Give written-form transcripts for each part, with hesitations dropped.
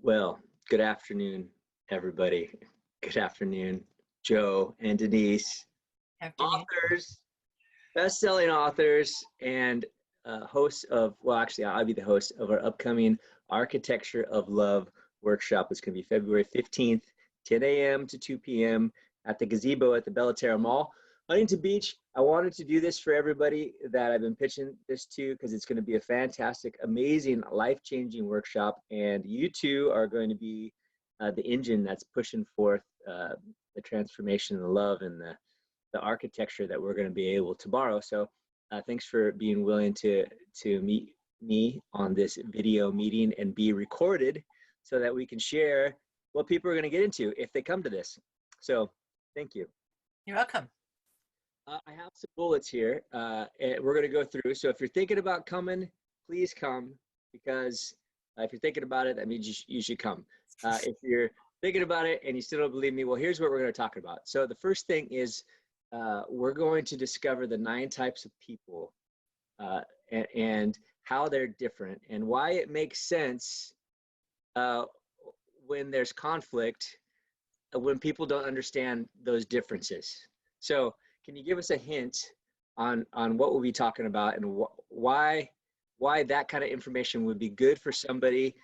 Well, good afternoon, everybody. Good afternoon, Joe and Denise, Afternoon. authors, best-selling authors, and hosts of, well, actually, I'll be the host of our upcoming Architecture of Love workshop. It's going to be February 15th, 10 a.m. to 2 p.m. at the gazebo at the Bellaterra Mall, Huntington Beach. I wanted to do this for everybody that I've been pitching this to because it's going to be a fantastic, amazing, life-changing workshop. And you two are going to be the engine that's pushing forth the transformation, the love, and the architecture that we're going to be able to borrow. So thanks for being willing to meet me on this video meeting and be recorded so that we can share what people are going to get into if they come to this. So thank you. You're welcome. I have some bullets here and we're going to go through. So if you're thinking about coming, please come, because if you're thinking about it, that means you should come. If you're thinking about it and you still don't believe me, well, here's what we're going to talk about. So the first thing is we're going to discover the 9 types of people and how they're different and why it makes sense when there's conflict, when people don't understand those differences. So can you give us a hint on what we'll be talking about and why that kind of information would be good for somebody,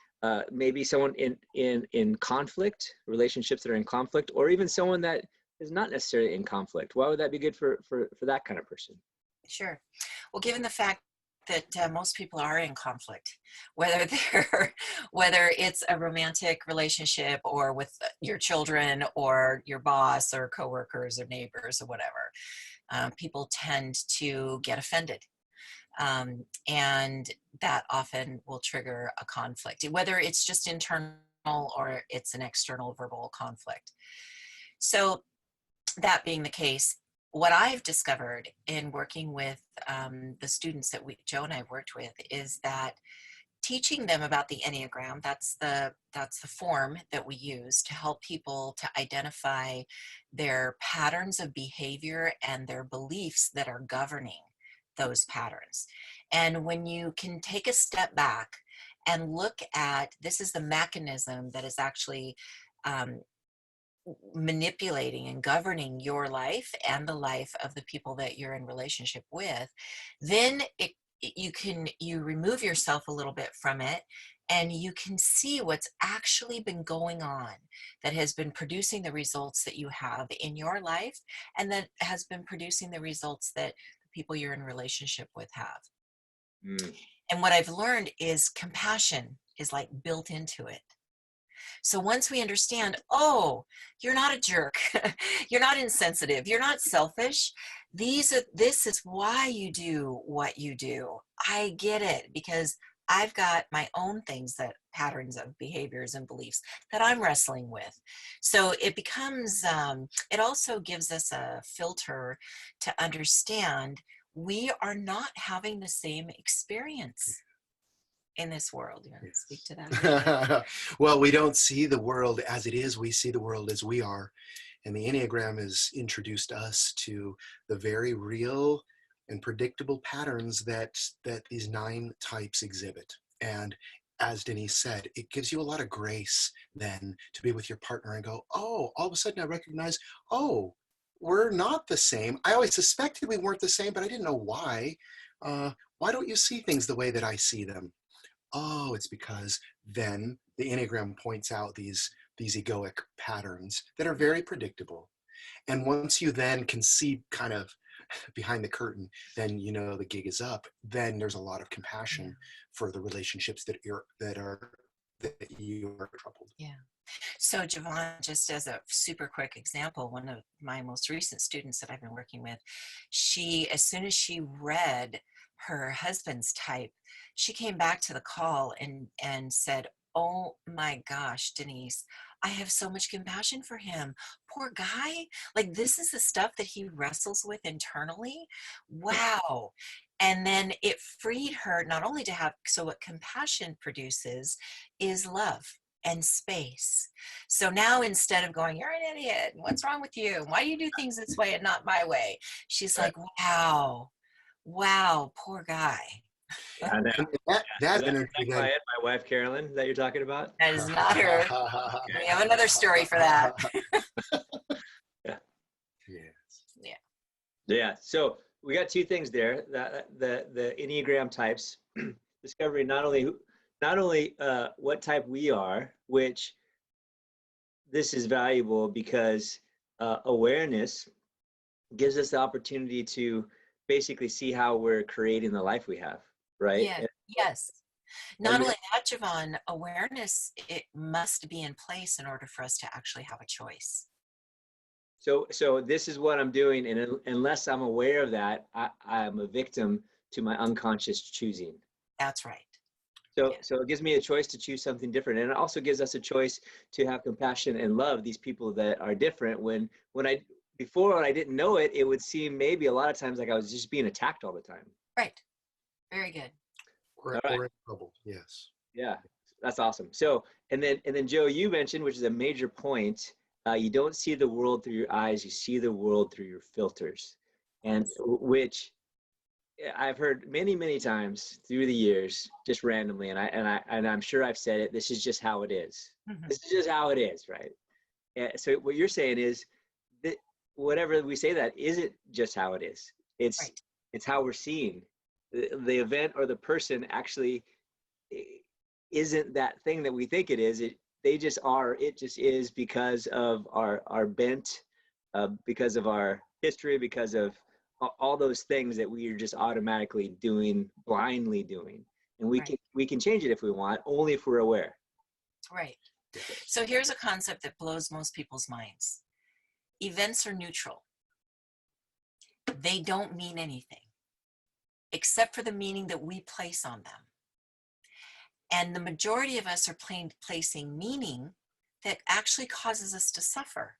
maybe someone in conflict, relationships that are in conflict, or even someone that is not necessarily in conflict? Why would that be good for that kind of person? Sure. Well, given the fact that most people are in conflict, whether it's a romantic relationship or with your children or your boss or coworkers or neighbors or whatever, people tend to get offended. And that often will trigger a conflict, whether it's just internal or it's an external verbal conflict. So that being the case, what I've discovered in working with the students that Joe and I worked with is that teaching them about the Enneagram, that's the form that we use to help people to identify their patterns of behavior and their beliefs that are governing those patterns. And when you can take a step back and look at, this is the mechanism that is actually manipulating and governing your life and the life of the people that you're in relationship with, then you remove yourself a little bit from it, and you can see what's actually been going on that has been producing the results that you have in your life, and that has been producing the results that the people you're in relationship with have. And what I've learned is compassion is like built into it. So once we understand, oh, you're not a jerk, you're not insensitive, you're not selfish, this is why you do what you do. I get it, because I've got my own things, that patterns of behaviors and beliefs that I'm wrestling with. So it becomes, it also gives us a filter to understand we are not having the same experience in this world. You want to speak to that? Well, we don't see the world as it is. We see the world as we are. And the Enneagram has introduced us to the very real and predictable patterns that these 9 types exhibit. And as Denise said, it gives you a lot of grace then to be with your partner and go, oh, all of a sudden I recognize, oh, we're not the same. I always suspected we weren't the same, but I didn't know why. Why don't you see things the way that I see them? Oh, it's because then the Enneagram points out these egoic patterns that are very predictable. And once you then can see kind of behind the curtain, then you know the gig is up. Then there's a lot of compassion for the relationships that you are troubled. Yeah. So Javon, just as a super quick example, one of my most recent students that I've been working with, she, as soon as she read her husband's type, she came back to the call and said, oh my gosh, Denise, I have so much compassion for him. Poor guy. Like, this is the stuff that he wrestles with internally. Wow. And then it freed her not only to have, so what compassion produces is love and space. So now, instead of going, you're an idiot, what's wrong with you? Why do you do things this way and not my way? She's like, wow, poor guy. I know. And Is that energy that then. my wife, Carolyn, that you're talking about? That is not her. We have another story for that. Yeah. Yes. Yeah. Yeah. So we got two things there. The Enneagram types, discovering not only what type we are, which this is valuable because awareness gives us the opportunity to basically see how we're creating the life we have, right? Yeah. Yes. And Not only that, Javon, awareness, it must be in place in order for us to actually have a choice. so this is what I'm doing, and unless I'm aware of that, I'm a victim to my unconscious choosing. That's right. So, Yeah. so it gives me a choice to choose something different, and it also gives us a choice to have compassion and love these people that are different. Before, when I didn't know it, it would seem maybe a lot of times like I was just being attacked all the time. Right. Very good. All right. Or in trouble. Yes. Yeah, that's awesome. So, and then Joe, you mentioned, which is a major point, you don't see the world through your eyes, you see the world through your filters, and which I've heard many, many times through the years, just randomly, and I'm sure I've said it. This is just how it is. Mhm. This is just how it is, right? So what you're saying is that whatever we say that isn't just how it is. Right. It's how we're seeing the event or the person actually isn't that thing that we think it is. They just are. It just is because of our bent, because of our history, because of all those things that we are just automatically doing, blindly doing, and Right. we can change it if we want, only if we're aware. Right. So here's a concept that blows most people's minds. Events are neutral. They don't mean anything except for the meaning that we place on them. And the majority of us are placing meaning that actually causes us to suffer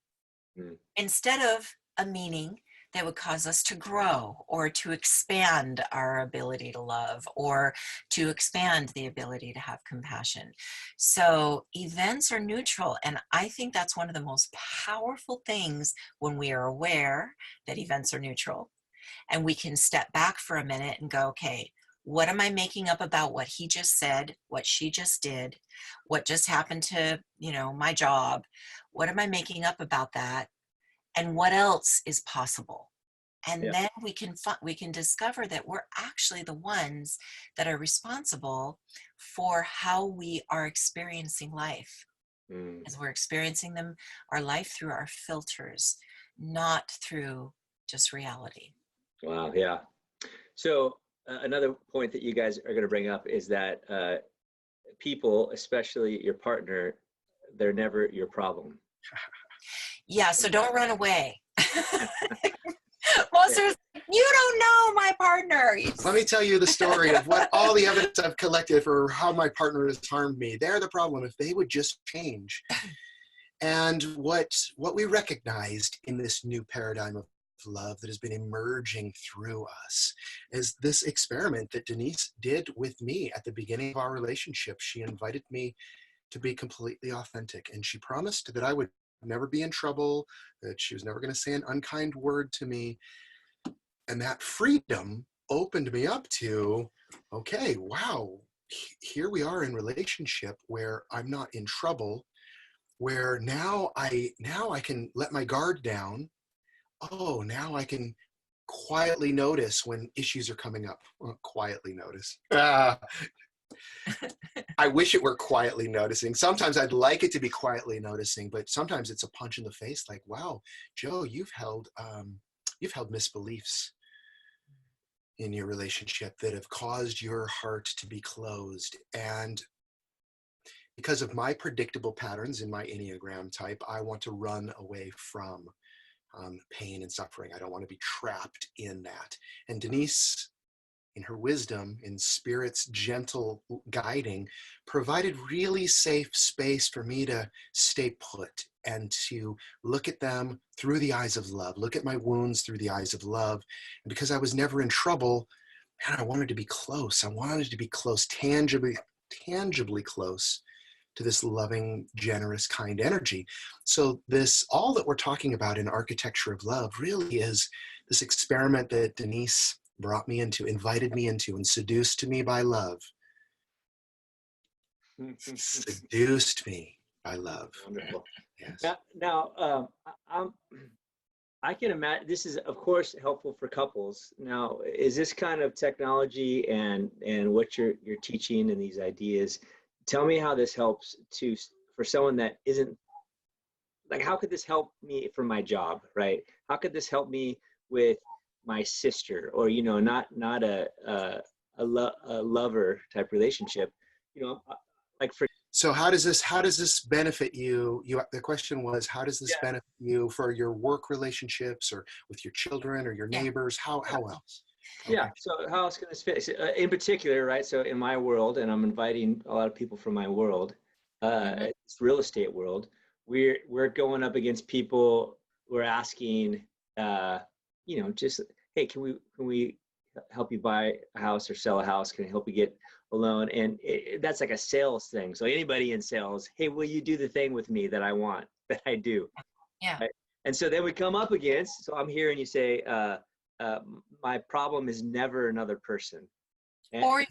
instead of a meaning that would cause us to grow or to expand our ability to love or to expand the ability to have compassion. So events are neutral. And I think that's one of the most powerful things when we are aware that events are neutral and we can step back for a minute and go, okay, what am I making up about what he just said, what she just did, what just happened to, my job? What am I making up about that? And what else is possible? And then we can discover that we're actually the ones that are responsible for how we are experiencing life. As we're experiencing our life through our filters, not through just reality. Wow. Yeah. So another point that you guys are going to bring up is that people, especially your partner, they're never your problem. Yeah, so don't run away. Most of us, you don't know my partner. Let me tell you the story of what all the evidence I've collected for how my partner has harmed me. They're the problem. If they would just change. And what we recognized in this new paradigm of love that has been emerging through us is this experiment that Denise did with me at the beginning of our relationship. She invited me to be completely authentic, and she promised that I would never be in trouble, that she was never going to say an unkind word to me. And that freedom opened me up to, okay, wow, here we are in relationship where I'm not in trouble, where now I can let my guard down. Oh, now I can quietly notice when issues are coming up. Well, quietly notice. I wish it were quietly noticing. Sometimes I'd like it to be quietly noticing, but sometimes it's a punch in the face. Like, wow, Joe, you've held misbeliefs in your relationship that have caused your heart to be closed. And because of my predictable patterns in my Enneagram type, I want to run away from pain and suffering. I don't want to be trapped in that. And Denise, in her wisdom, in Spirit's gentle guiding, provided really safe space for me to stay put and to look at them through the eyes of love, look at my wounds through the eyes of love. And because I was never in trouble, man, I wanted to be close. I wanted to be close, tangibly close to this loving, generous, kind energy. So all that we're talking about in Architecture of Love really is this experiment that Denise invited me into, and seduced me by love. Seduced me by love. Wonderful. Yes. I can imagine this is, of course, helpful for couples. Now, is this kind of technology and what you're teaching and these ideas? Tell me how this helps for someone that isn't like. How could this help me for my job, right? How could this help me with my sister, or not a lover type relationship? Like for. So how does this benefit you? The question was, how does this benefit you for your work relationships, or with your children or your neighbors? How else? Okay. Yeah. So how else can this fit? In particular, right? So in my world, and I'm inviting a lot of people from my world, it's real estate world. We're going up against people. We're asking, just, hey, can we help you buy a house or sell a house? Can I help you get a loan? And that's like a sales thing. So anybody in sales, hey, will you do the thing with me that I want, that I do? Yeah. Right? And so then we come up against, so I'm hearing you say, my problem is never another person. Or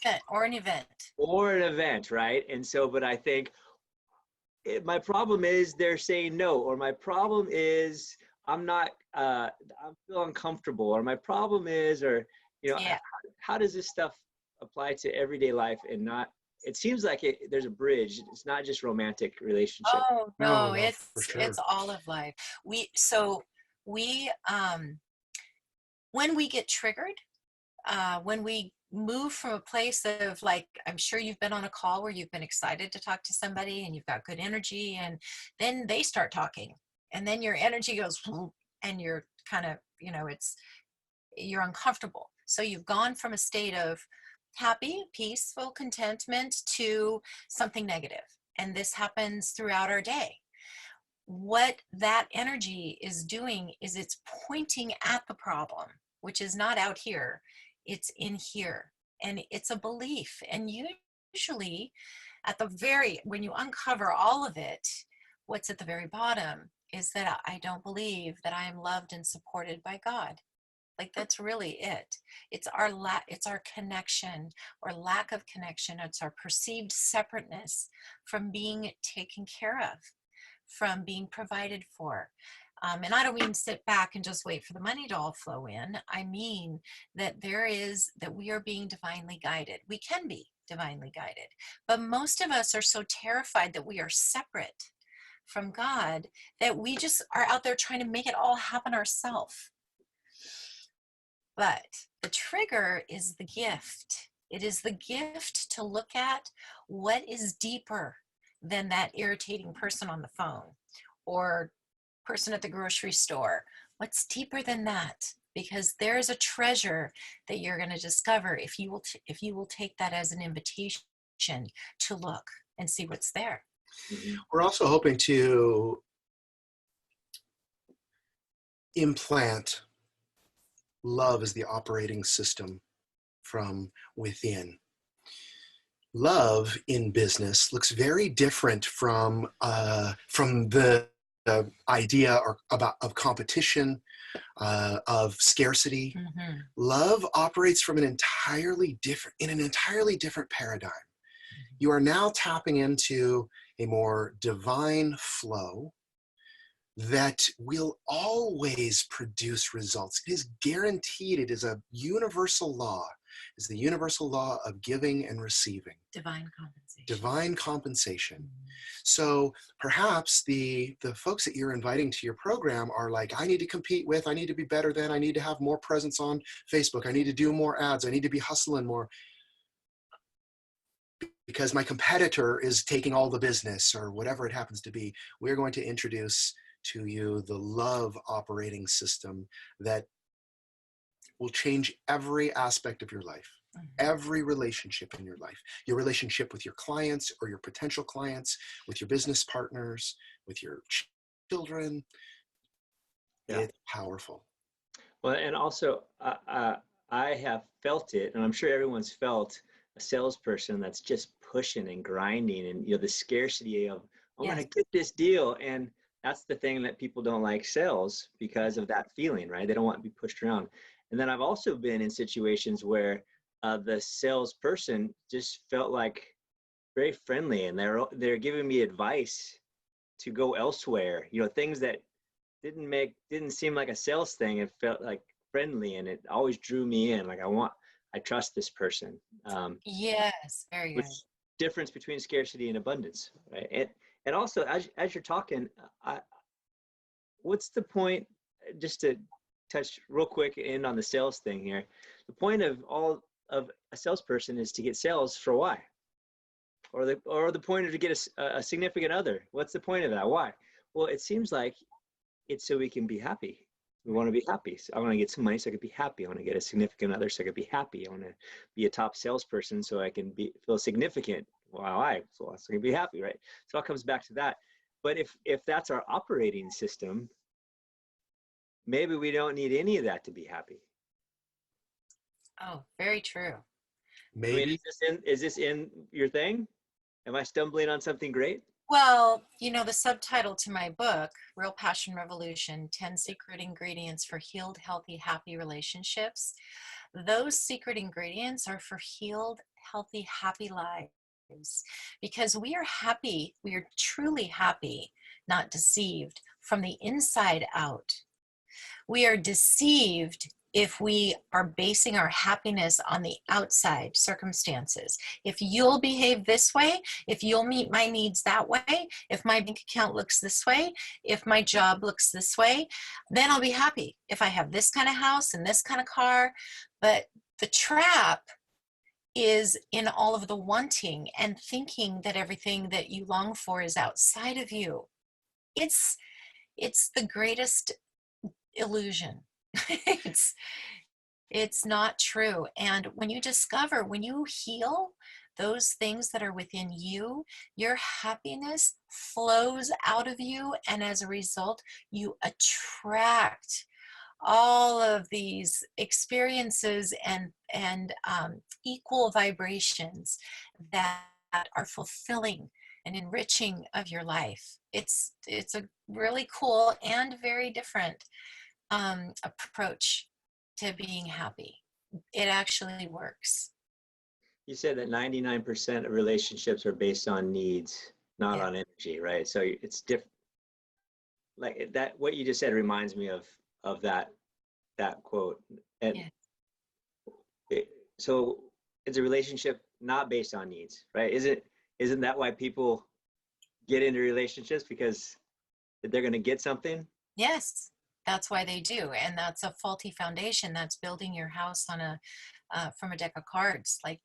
an event. Right? And so, but I think my problem is they're saying no, or my problem is I'm feel uncomfortable, or my problem is, or, how does this stuff apply to everyday life and not, it seems like there's a bridge. It's not just romantic relationship. Oh no, for sure. it's all of life. When we get triggered, when we move from a place of, like, I'm sure you've been on a call where you've been excited to talk to somebody and you've got good energy, and then they start talking, and then your energy goes, and you're kind of, you're uncomfortable. So you've gone from a state of happy, peaceful contentment to something negative. And this happens throughout our day. What that energy is doing is it's pointing at the problem, which is not out here, it's in here. And it's a belief. And usually when you uncover all of it, what's at the very bottom is that I don't believe that I am loved and supported by God. Like, that's really it. It's our connection or lack of connection. It's our perceived separateness from being taken care of, from being provided for. And I don't mean sit back and just wait for the money to all flow in. I mean that we are being divinely guided. We can be divinely guided. But most of us are so terrified that we are separate from God that we just are out there trying to make it all happen ourselves. But the trigger is the gift. It is the gift to look at what is deeper than that irritating person on the phone or person at the grocery store. What's deeper than that? Because there's a treasure that you're going to discover if you will take that as an invitation to look and see what's there. We're also hoping to implant love as the operating system from within. Love in business looks very different from the idea of competition, of scarcity. Mm-hmm. Love operates from in an entirely different paradigm. Mm-hmm. You are now tapping into a more divine flow that will always produce results. It is guaranteed. It is a universal law. It's the universal law of giving and receiving. Divine compensation. Mm-hmm. So perhaps the folks that you're inviting to your program are like, I need to compete with, I need to be better than, I need to have more presence on Facebook, I need to do more ads, I need to be hustling more because my competitor is taking all the business, or whatever it happens to be. We're going to introduce to you the love operating system that will change every aspect of your life, every relationship in your life, your relationship with your clients or your potential clients, with your business partners, with your children. Yeah. It's powerful. Well, and also I have felt it, and I'm sure everyone's felt a salesperson that's just pushing and grinding, and the scarcity of, I'm going to get this deal. And that's the thing that people don't like sales, because of that feeling, right? They don't want to be pushed around. And then I've also been in situations where the salesperson just felt like very friendly, and they're giving me advice to go elsewhere. You know, things that didn't seem like a sales thing. It felt like friendly, and it always drew me in. Like I trust this person. Yes, very Which good. difference between scarcity and abundance, right? And also as you're talking, I, what's the point? Just to touch real quick in on the sales thing here, the point of all of a salesperson is to get sales for why? Or the point of to get a significant other. What's the point of that? Why? Well, it seems like it's so we can be happy. We want to be happy. So I want to get some money so I could be happy. I want to get a significant other so I could be happy. I want to be a top salesperson so I can feel significant. So I can be happy, right? So it all comes back to that. But if that's our operating system, maybe we don't need any of that to be happy. Oh, very true. I mean, Maybe. is this in your thing? Am I stumbling on something great? Well, the subtitle to my book, Real Passion Revolution, 10 Secret Ingredients for Healed, Healthy, Happy Relationships. Those secret ingredients are for healed, healthy, happy lives. Because we are happy, we are truly happy, not deceived, from the inside out. We are deceived if we are basing our happiness on the outside circumstances. If you'll behave this way, if you'll meet my needs that way, if my bank account looks this way, if my job looks this way, then I'll be happy. If I have this kind of house and this kind of car. But the trap is in all of the wanting and thinking that everything that you long for is outside of you. It's the greatest illusion. it's it's not true. And when you heal those things that are within you, your happiness flows out of you, and as a result you attract all of these experiences and equal vibrations that are fulfilling and enriching of your life. It's a really cool and very different approach to being happy. It actually works. You said that 99% of relationships are based on needs, not Yeah. on energy, right? So it's different. Like that, what you just said reminds me of that quote. And Yeah. so it's a relationship not based on needs, right? Isn't that why people get into relationships, because they're going to get something? Yes, that's why they do, and that's a faulty foundation. That's building your house on from a deck of cards. Like,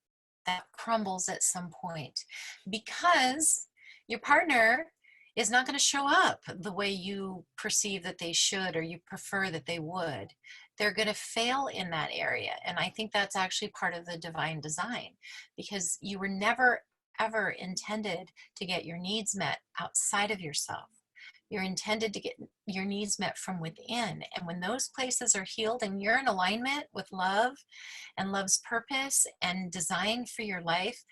that crumbles at some point because your partner is not going to show up the way you perceive that they should or you prefer that they would. They're going to fail in that area. And I think that's actually part of the divine design, because you were never ever intended to get your needs met outside of yourself. You're intended to get your needs met from within. And when those places are healed and you're in alignment with love and love's purpose and design for your life,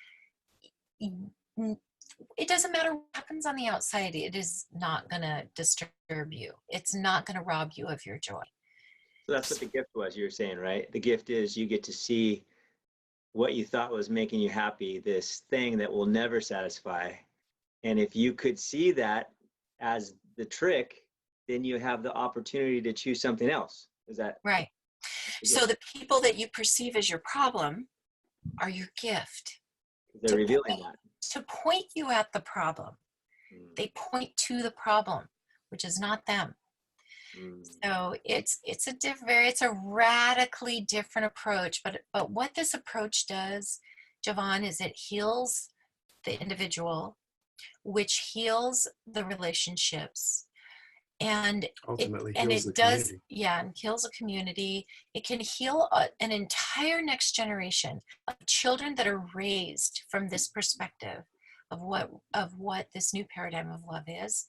it doesn't matter what happens on the outside. It is not going to disturb you. It's not going to rob you of your joy. So that's what the gift was, you were saying, right? The gift is you get to see what you thought was making you happy, this thing that will never satisfy. And if you could see that as the trick, then you have the opportunity to choose something else. Is that right? So the people that you perceive as your problem are your gift. they're revealing that? To point you at the problem. They point to the problem, which is not them. So it's a radically different approach. But what this approach does, Javon, is it heals the individual, which heals the relationships, and Ultimately and heals the it does, community. yeah, and kills a community. It can heal an entire next generation of children that are raised from this perspective of what this new paradigm of love is,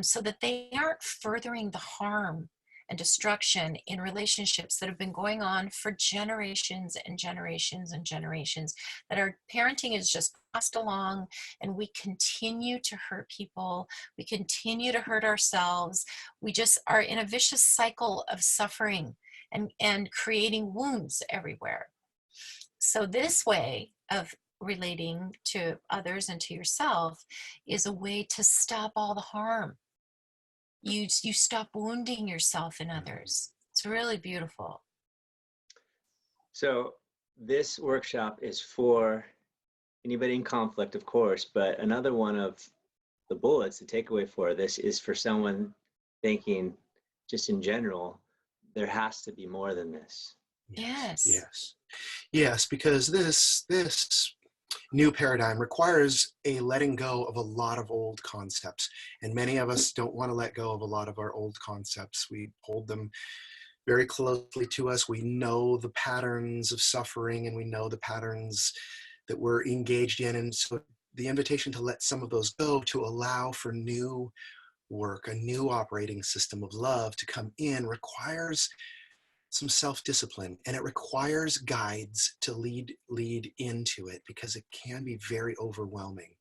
so that they aren't furthering the harm and destruction in relationships that have been going on for generations and generations and generations, that our parenting is just passed along, and we continue to hurt people, we continue to hurt ourselves, we just are in a vicious cycle of suffering and creating wounds everywhere. So this way of relating to others and to yourself is a way to stop all the harm. You stop wounding yourself and others. It's really beautiful. So this workshop is for anybody in conflict, of course, but another one of the bullets, the takeaway for this is for someone thinking just in general, there has to be more than this. Yes. Yes. Yes, because this new paradigm requires a letting go of a lot of old concepts. And many of us don't want to let go of a lot of our old concepts. We hold them very closely to us. We know the patterns of suffering and we know the patterns that we're engaged in. And so the invitation to let some of those go, to allow for new work, a new operating system of love to come in, requires some self-discipline, and it requires guides to lead into it, because it can be very overwhelming.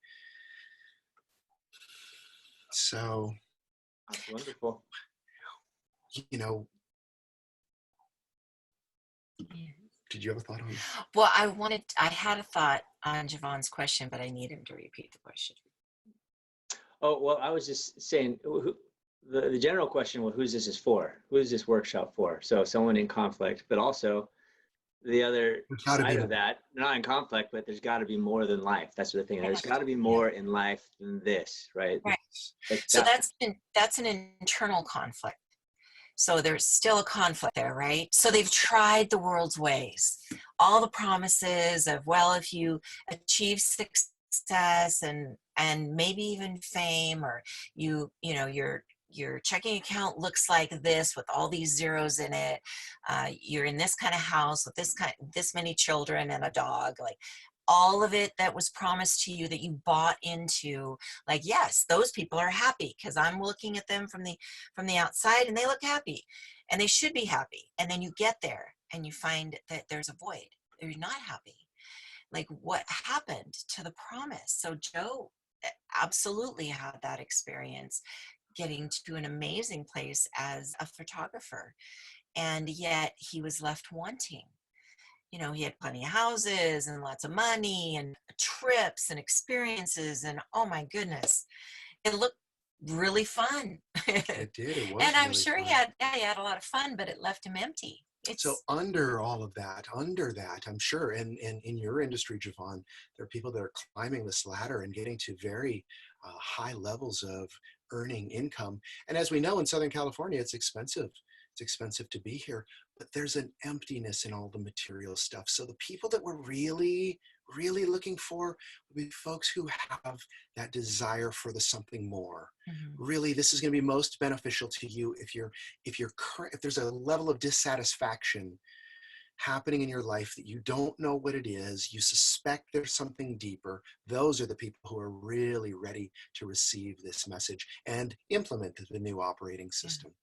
So, That's wonderful. you know, Yeah. did you have a thought on? Well, I had a thought on Javon's question, but I need him to repeat the question. Oh, well, I was just saying, the general question, well, who's this is for? Who is this workshop for? So someone in conflict, but also the other There's gotta side be of that, not in conflict, but there's got to be more than life. That's the thing. There's Yes. got to be more in life than this, right? Right. Like So that. that's an internal conflict. So there's still a conflict there, right? So they've tried the world's ways, all the promises of, well, if you achieve success and maybe even fame, or you know your checking account looks like this with all these zeros in it. You're in this kind of house with this many children and a dog, like all of it that was promised to you that you bought into. Like, yes, those people are happy because I'm looking at them from the outside and they look happy and they should be happy. And then you get there and you find that there's a void. You're not happy. Like, what happened to the promise? So Joe absolutely had that experience, getting to an amazing place as a photographer. And yet he was left wanting. He had plenty of houses and lots of money and trips and experiences. And oh my goodness, it looked really fun. It did. It was And I'm really sure fun. he had a lot of fun, but it left him empty. So under all of that, I'm sure, and in your industry, Javon, there are people that are climbing this ladder and getting to very high levels of earning income. And as we know, in Southern California, it's expensive. It's expensive to be here, but there's an emptiness in all the material stuff. So the people that we're really, really looking for will be folks who have that desire for the something more. Mhm. Really, this is going to be most beneficial to you if there's a level of dissatisfaction happening in your life that you don't know what it is, you suspect there's something deeper. Those are the people who are really ready to receive this message and implement the new operating system.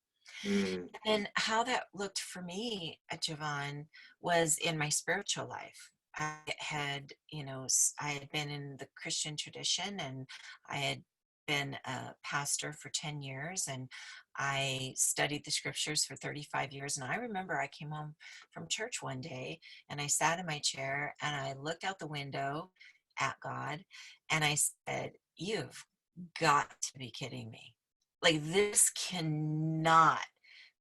Mm. And how that looked for me, Javon, was in my spiritual life. I had been in the Christian tradition, and I had been a pastor for 10 years, and I studied the scriptures for 35 years. And I remember I came home from church one day and I sat in my chair and I looked out the window at God and I said, "You've got to be kidding me. Like, this cannot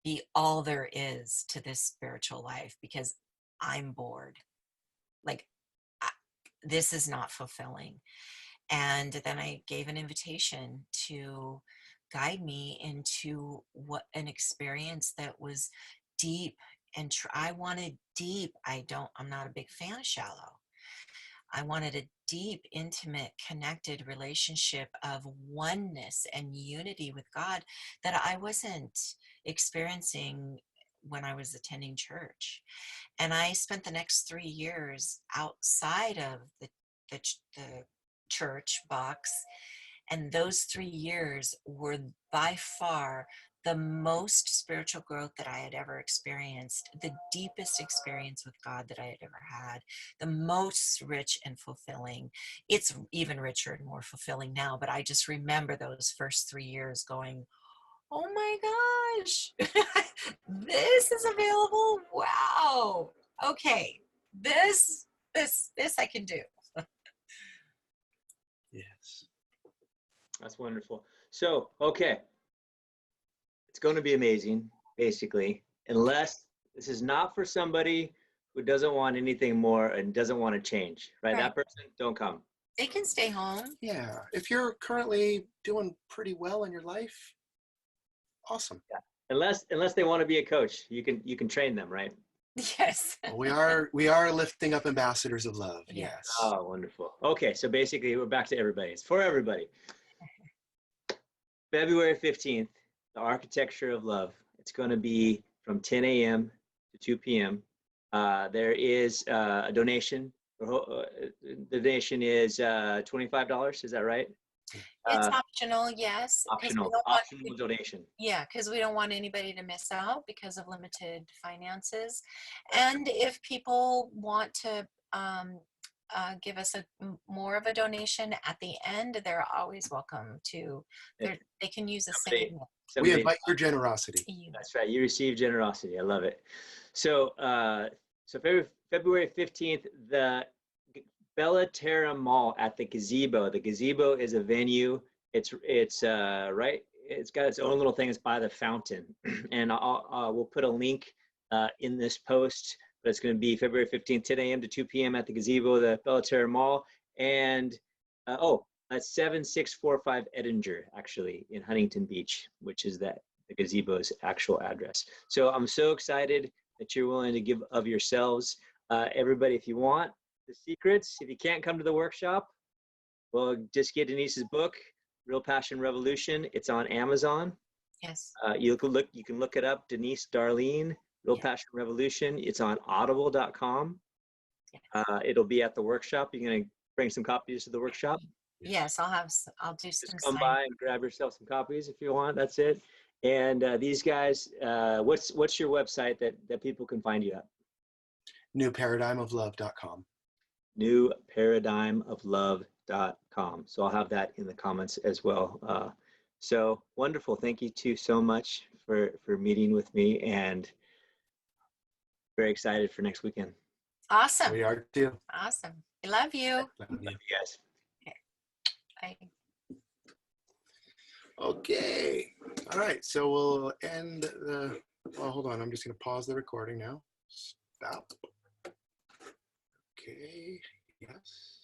be all there is to this spiritual life, because I'm bored. Like, I, this is not fulfilling." And then I gave an invitation to guide me into what an experience that was deep. And I wanted deep. I'm not a big fan of shallow. I wanted a deep, intimate, connected relationship of oneness and unity with God that I wasn't experiencing when I was attending church. And I spent the next 3 years outside of the church box. And those 3 years were by far the most spiritual growth that I had ever experienced, the deepest experience with God that I had ever had, the most rich and fulfilling. It's even richer and more fulfilling now, but I just remember those first 3 years going, Oh my gosh. This is available. Wow. Okay. This I can do. Yes. That's wonderful. So, okay, it's going to be amazing, basically, unless this is not for somebody who doesn't want anything more and doesn't want to change, right? Right. That person, don't come. They can stay home. Yeah. If you're currently doing pretty well in your life, awesome. Unless they want to be a coach, you can train them, right? Yes. Well, we are lifting up ambassadors of love. Yeah. Yes. Oh, wonderful. Okay, so basically we're back to everybody. It's for everybody. February 15th, the Architecture of Love. It's going to be from 10 a.m. to 2 p.m. There is a donation. The donation is $25. Is that right? It's Uh, optional, yes. 'Cause we optional. don't want Optional donation. Yeah, because we don't want anybody to miss out because of limited finances. And if people want to give us more of a donation at the end, they're always welcome to. They can use the Somebody- same. We somebody- invite your generosity. That's right. You receive generosity. I love it. So, February 15th, the Bella Terra Mall at the Gazebo. The Gazebo is a venue. It's right. It's got its own little thing. It's by the fountain, and we'll put a link in this post. But it's going to be February 15th, 10 a.m. to 2 p.m. at the Gazebo, the Bella Terra Mall, and that's 7645 Edinger, actually, in Huntington Beach, which is the Gazebo's actual address. So I'm so excited that you're willing to give of yourselves. Everybody, if you want the secrets, if you can't come to the workshop, well, just get Denise's book, Real Passion Revolution. It's on Amazon. Yes. You can look it up, Denise Darlene, Real Yeah. Passion Revolution. It's on audible.com. Yeah. It'll be at the workshop. You're going to bring some copies to the workshop. Yes, I'll do Just some come sign. by and grab yourself some copies if you want. That's it. And these guys, what's your website that people can find you at? Newparadigmoflove.com. Newparadigmoflove.com. So I'll have that in the comments as well. So wonderful. Thank you two so much for meeting with me, and very excited for next weekend. Awesome. We are too. Awesome. I love you. Love Love you. you guys. Bye. Okay. All right. So we'll end the. Well, hold on. I'm just going to pause the recording now. Stop. Okay. Yes.